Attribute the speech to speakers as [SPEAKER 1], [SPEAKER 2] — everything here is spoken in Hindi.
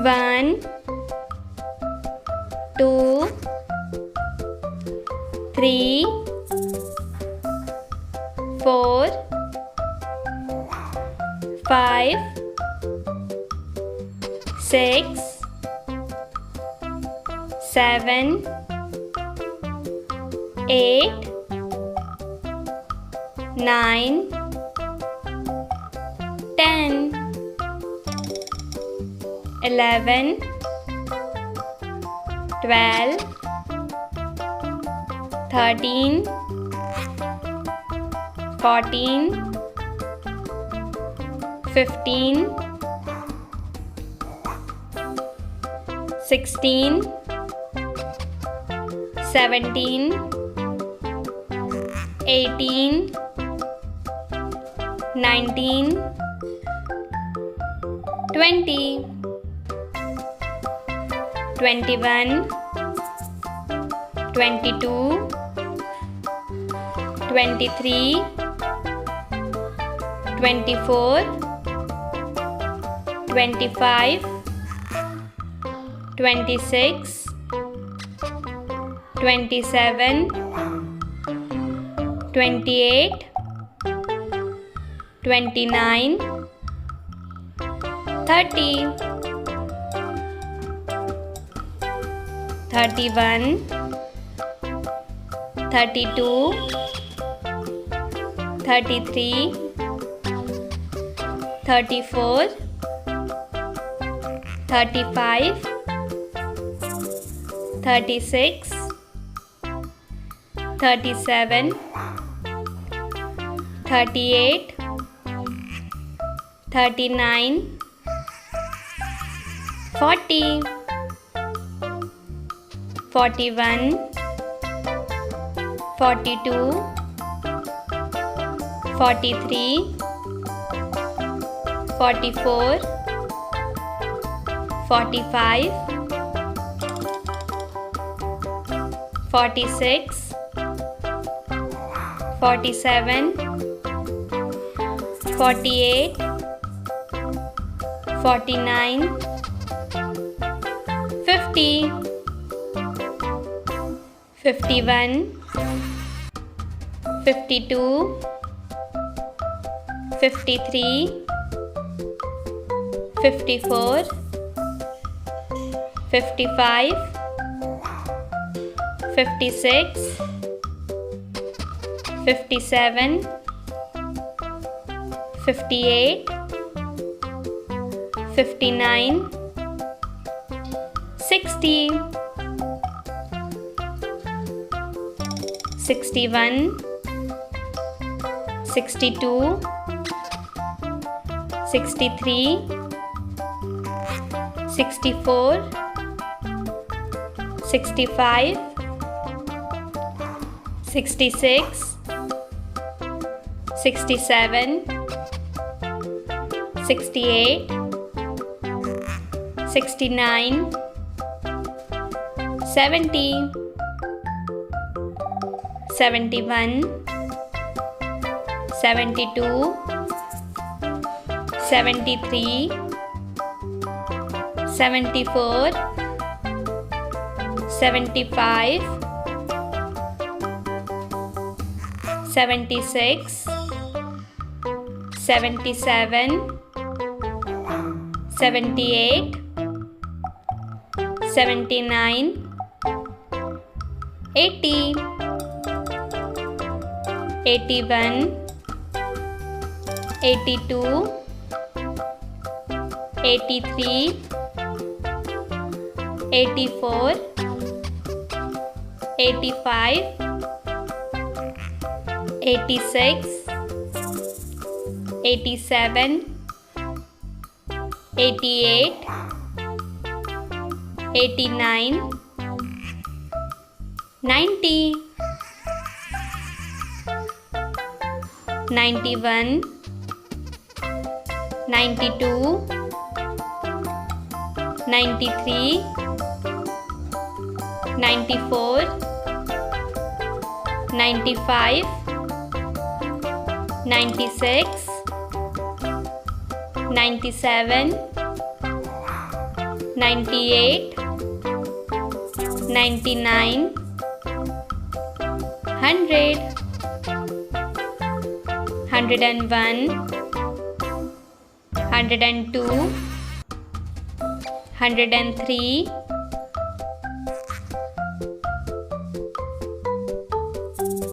[SPEAKER 1] 1 2 3 4 5 6 7 8 9 10 11 12 13 14 15 16 17 18 19 20 21 22 23 24 25 26 27 28 29 30 31 32 33 34 35 36 37 38 39 40 41 42 43 44 45 46 47 48 49 50 51 52 53 54 55 56 57 58 59 60 61 62 63 64 65 66 67 68 69 70 71 72 73 74 75 76 77 78 79 80 81 82 83 84 85 86 87 88 89 90 91 92 93 94 95 96 97 98, 99, 100, 101, 102, 103,